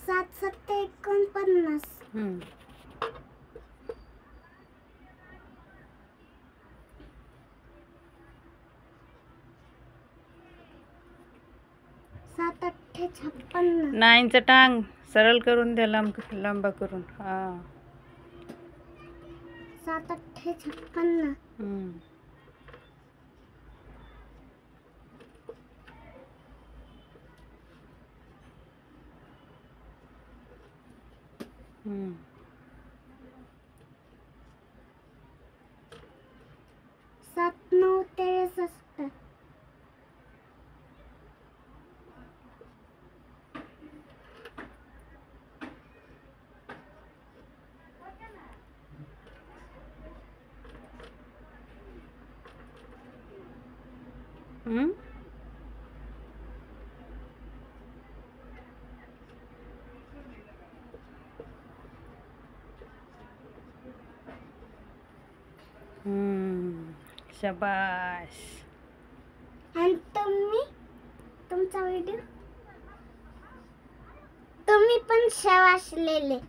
7 7 49. 7 8 56. 9चं टांग सरळ करून द्या, लांबा करून. हा 7 8 56. 7 9 63. शाबाश. आणि तुमचा व्हिडिओ तुम्ही पण शाबास लेले.